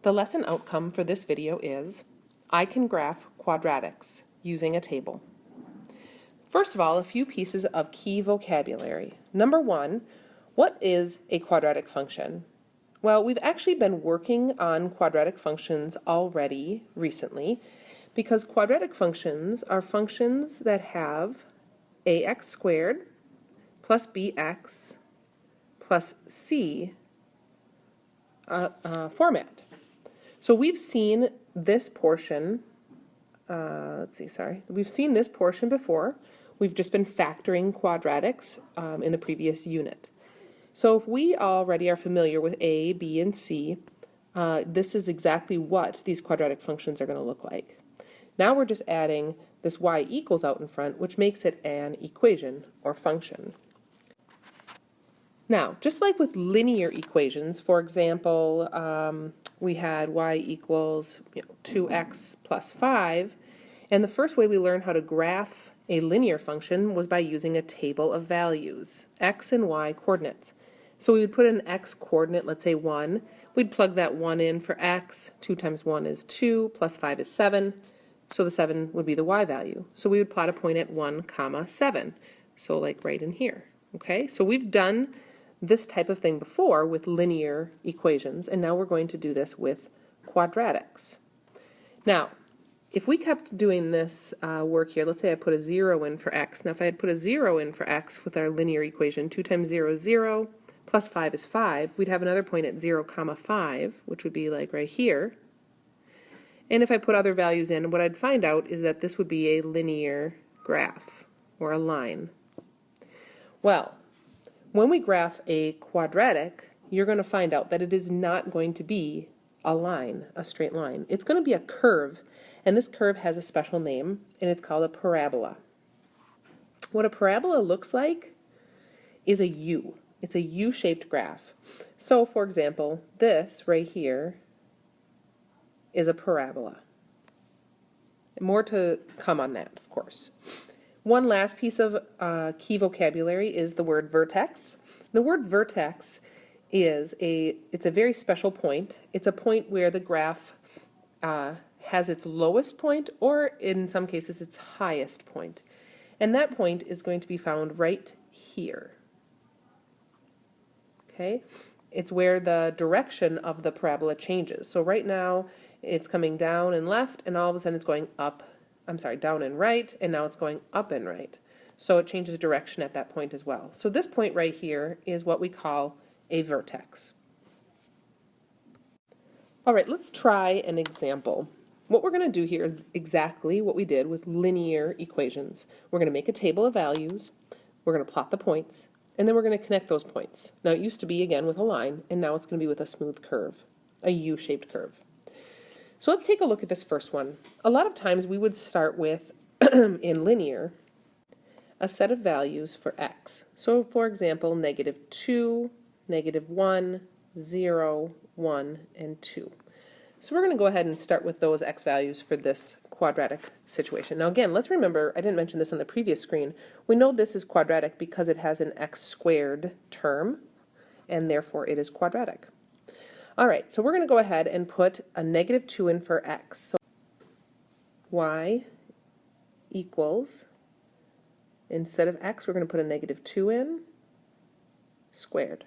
The lesson outcome for this video is, I can graph quadratics using a table. First of all, a few pieces of key vocabulary. Number one, what is a quadratic function? Well, we've actually been working on quadratic functions already recently because quadratic functions are functions that have ax squared plus bx plus c format. So we've seen this portion, we've seen this portion before. We've just been factoring quadratics in the previous unit. So if we already are familiar with A, B, and C, this is exactly what these quadratic functions are going to look like. Now we're just adding this y equals out in front, which makes it an equation or function. Now, just like with linear equations, for example, we had y equals 2x plus 5, and the first way we learned how to graph a linear function was by using a table of values, x and y coordinates. So we would put an x coordinate, let's say 1, we'd plug that 1 in for x, 2 times 1 is 2, plus 5 is 7, so the 7 would be the y value. So we would plot a point at 1, 7, so like right in here, okay? So we've done this type of thing before with linear equations, and now we're going to do this with quadratics. Now, if we kept doing this work here, let's say I put a 0 in for x. Now if I had put a 0 in for x with our linear equation, 2 times 0 is 0, plus 5 is 5, we'd have another point at 0, 5, which would be like right here. And if I put other values in, what I'd find out is that this would be a linear graph, or a line. Well, when we graph a quadratic, you're going to find out that it is not going to be a line, a straight line. It's going to be a curve, and this curve has a special name, and it's called a parabola. What a parabola looks like is a U. It's a U-shaped graph. So, for example, this right here is a parabola. More to come on that, of course. One last piece of key vocabulary is the word vertex. The word vertex is it's a very special point. It's a point where the graph has its lowest point, or in some cases its highest point. And that point is going to be found right here. Okay? It's where the direction of the parabola changes. So right now it's coming down and left, and all of a sudden it's going up. Down and right, and now it's going up and right. So it changes direction at that point as well. So this point right here is what we call a vertex. All right, let's try an example. What we're going to do here is exactly what we did with linear equations. We're going to make a table of values, we're going to plot the points, and then we're going to connect those points. Now it used to be, again, with a line, and now it's going to be with a smooth curve, a U-shaped curve. So let's take a look at this first one. A lot of times we would start with, in linear, a set of values for x. So for example, -2, -1, 0, 1, and 2. So we're going to go ahead and start with those x values for this quadratic situation. Now again, let's remember, I didn't mention this on the previous screen, we know this is quadratic because it has an x squared term, and therefore it is quadratic. All right, so we're going to go ahead and put a -2 in for x. So y equals, instead of x, we're going to put a -2 in, squared.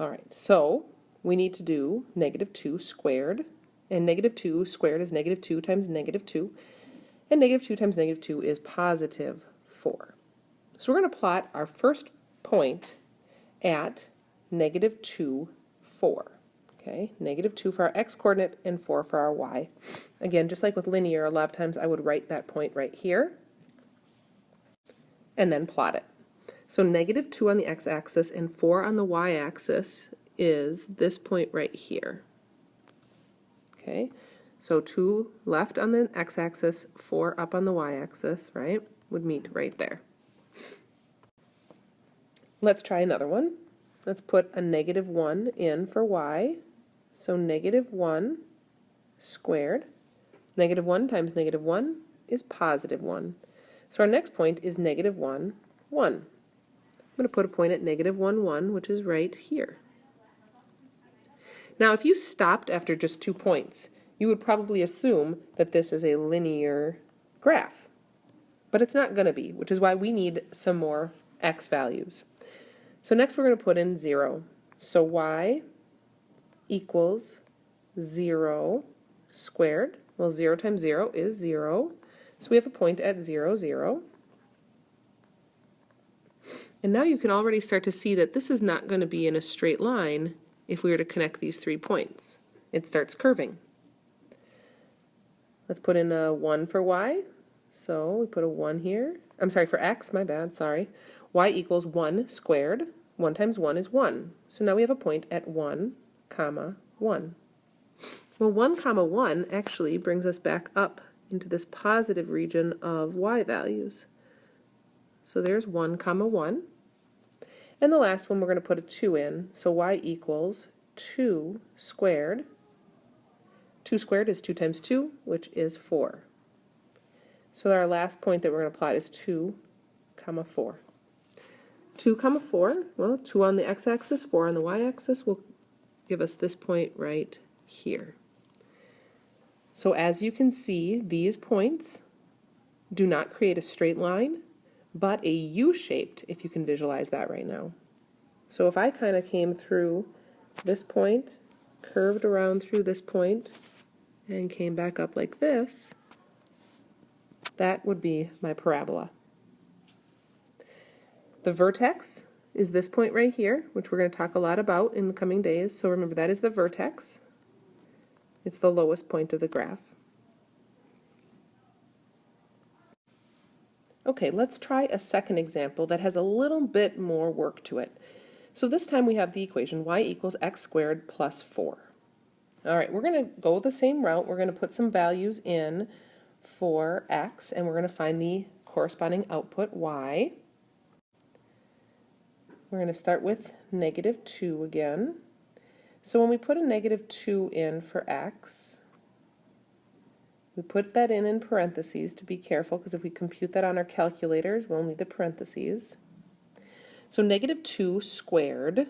All right, so we need to do -2 squared, and -2 squared is -2 times -2, and -2 times -2 is positive 4. So we're going to plot our first point at -2, 4. Okay, -2 for our x coordinate and 4 for our y. Again, just like with linear, a lot of times I would write that point right here and then plot it. So -2 on the x-axis and 4 on the y-axis is this point right here. Okay, so 2 left on the x-axis, 4 up on the y-axis, right, would meet right there. Let's try another one. Let's put a -1 in for y. So -1 squared. -1 times -1 is positive 1. So our next point is -1, 1. I'm going to put a point at -1, 1, which is right here. Now, if you stopped after just 2 points, you would probably assume that this is a linear graph. But it's not going to be, which is why we need some more x values. So next we're going to put in 0. So y equals 0 squared. Well, 0 times 0 is 0. So we have a point at 0, 0. And now you can already start to see that this is not going to be in a straight line if we were to connect these 3 points. It starts curving. Let's put in a 1 for y. So we put a 1 here. I'm sorry, for x, my bad, sorry. Y equals 1 squared. 1 times 1 is 1. So now we have a point at 1, comma 1. Well, 1, comma 1 actually brings us back up into this positive region of y values. So there's 1, comma 1. And the last one we're going to put a 2 in. So y equals 2 squared. 2 squared is 2 times 2, which is 4. So our last point that we're going to plot is 2, comma 4. 2, comma 4, well, 2 on the x-axis, 4 on the y-axis will give us this point right here. So as you can see, these points do not create a straight line, but a U-shaped, if you can visualize that right now. So if I kind of came through this point, curved around through this point, and came back up like this, that would be my parabola. The vertex is this point right here, which we're going to talk a lot about in the coming days. So remember, that is the vertex. It's the lowest point of the graph. Okay, let's try a second example that has a little bit more work to it. So this time we have the equation y equals x squared plus 4. All right, we're going to go the same route. We're going to put some values in for x, and we're going to find the corresponding output y. We're going to start with -2 again. So when we put a -2 in for x, we put that in parentheses to be careful, because if we compute that on our calculators, we'll need the parentheses. So -2 squared,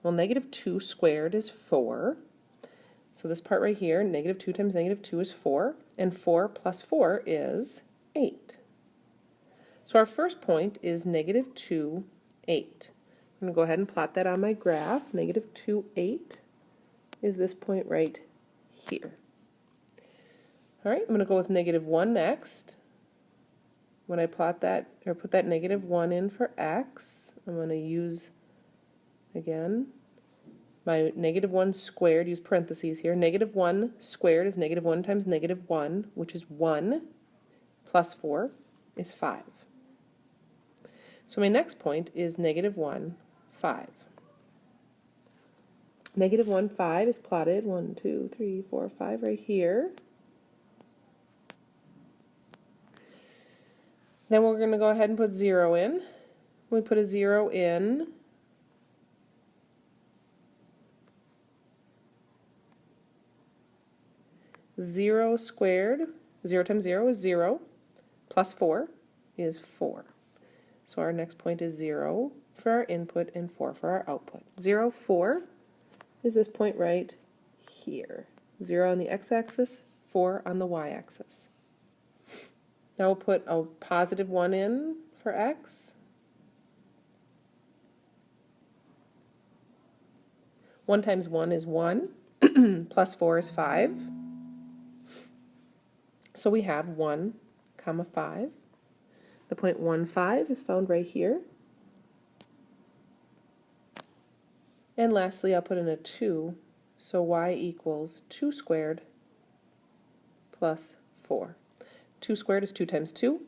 well, -2 squared is 4. So this part right here, -2 times -2 is 4, and 4 plus 4 is 8. So our first point is -2, 8. I'm going to go ahead and plot that on my graph. -2, 8 is this point right here. All right, I'm going to go with -1 next. When I plot that, or put that -1 in for x, I'm going to use, again, my -1 squared, use parentheses here. -1 squared is -1 times -1, which is 1, plus 4 is 5. So my next point is -1, 5. -1, 5 is plotted 1, 2, 3, 4, 5 right here. Then we're going to go ahead and put 0 in. When we put a 0 in, zero squared, 0 times 0 is 0, plus 4 is 4. So our next point is 0 for our input and 4 for our output. 0, 4 is this point right here. 0 on the x-axis, 4 on the y-axis. Now we'll put a positive 1 in for x. 1 times 1 is 1, plus 4 is 5. So we have 1, comma 5. The point 1, 5 is found right here. And lastly, I'll put in a 2, so y equals 2 squared plus 4. 2 squared is 2 times 2.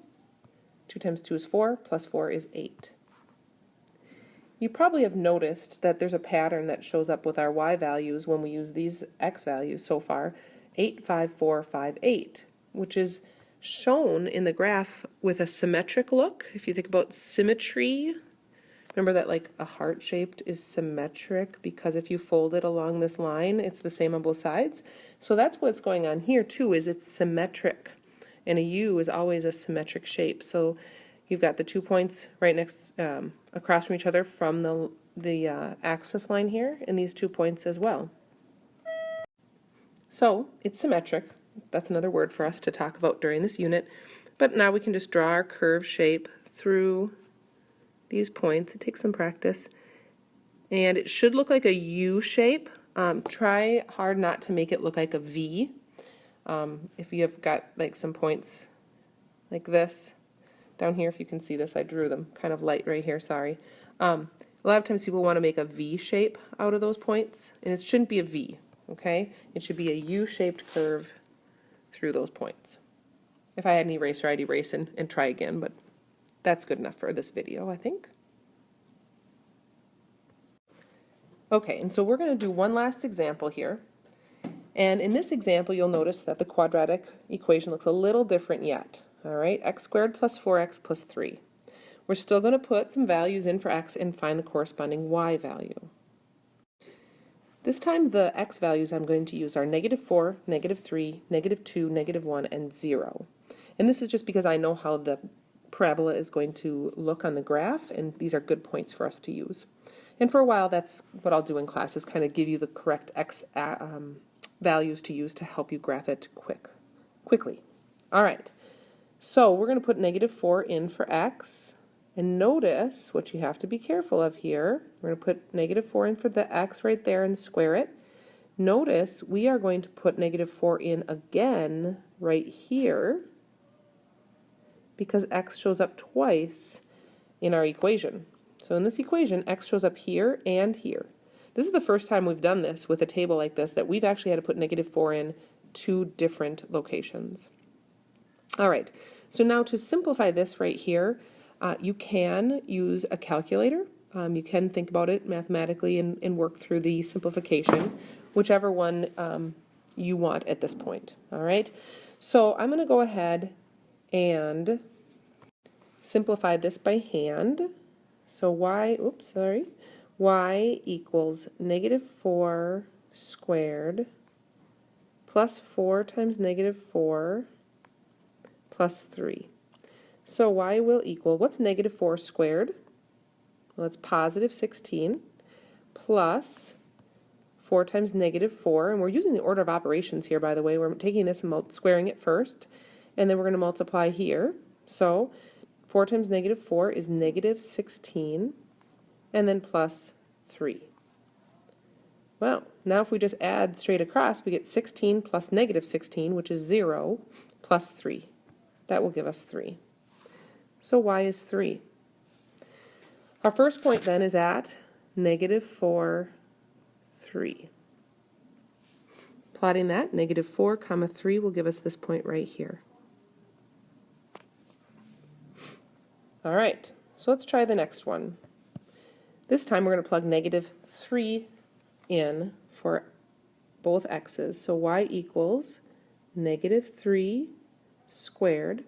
2 times 2 is 4, plus 4 is 8. You probably have noticed that there's a pattern that shows up with our y values when we use these x values so far, 8, 5, 4, 5, 8, which is shown in the graph with a symmetric look. If you think about symmetry, remember that like a heart-shaped is symmetric because if you fold it along this line, it's the same on both sides. So that's what's going on here too, is it's symmetric. And a U is always a symmetric shape. So you've got the 2 points right next, across from each other from the axis line here, and these 2 points as well. So it's symmetric. That's another word for us to talk about during this unit. But now we can just draw our curve shape through these points. It takes some practice. And it should look like a U shape. Try hard not to make it look like a V. If you have got like some points like this, down here, if you can see this, I drew them kind of light right here, sorry. A lot of times people want to make a V shape out of those points, and it shouldn't be a V, okay? It should be a U-shaped curve through those points. If I had an eraser, I'd erase and try again, but that's good enough for this video, I think. Okay, and so we're going to do one last example here. And in this example, you'll notice that the quadratic equation looks a little different yet. All right, x squared plus 4x plus 3. We're still going to put some values in for x and find the corresponding y value. This time the x values I'm going to use are -4, -3, -2, -1, and 0. And this is just because I know how the parabola is going to look on the graph, and these are good points for us to use. And for a while, that's what I'll do in class, is kind of give you the correct x values to use to help you graph it quickly. All right, so we're going to put -4 in for x. And notice what you have to be careful of here. We're going to put -4 in for the x right there and square it. Notice we are going to put -4 in again right here because x shows up twice in our equation. So in this equation, x shows up here and here. This is the first time we've done this with a table like this, that we've actually had to put -4 in 2 different locations. All right, so now to simplify this right here, you can use a calculator. You can think about it mathematically and work through the simplification, whichever one you want at this point. All right, so I'm going to go ahead and simplify this by hand. So y equals -4 squared plus 4 times -4 plus 3. So y will equal, what's -4 squared? Well, it's positive 16 plus 4 times -4, and we're using the order of operations here, by the way. We're taking this and squaring it first, and then we're going to multiply here. So 4 times -4 is -16, and then plus 3. Well, now if we just add straight across, we get 16 plus -16, which is 0, plus 3. That will give us 3. So y is 3. Our first point then is at -4, 3. Plotting that, -4, 3 will give us this point right here. All right, so let's try the next one. This time we're going to plug -3 in for both x's. So y equals -3 squared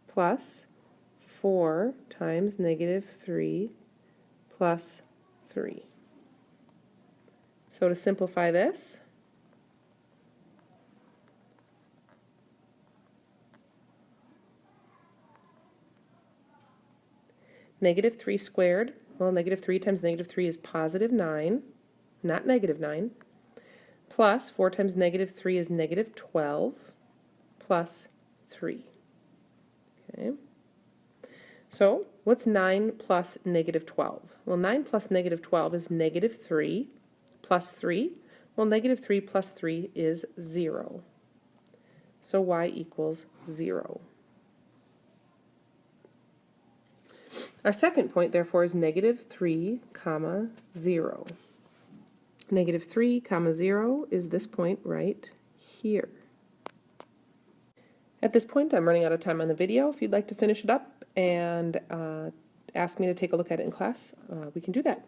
plus 4 times -3 plus 3. So to simplify this, -3 squared, well, -3 times -3 is positive 9, not -9, plus 4 times -3 is -12, plus 3. Okay. So, what's 9 plus -12? Well, 9 plus -12 is -3 plus 3. Well, -3 plus 3 is 0. So y equals 0. Our second point, therefore, is -3, 0. -3, 0 is this point right here. At this point, I'm running out of time on the video. If you'd like to finish it up and ask me to take a look at it in class, we can do that.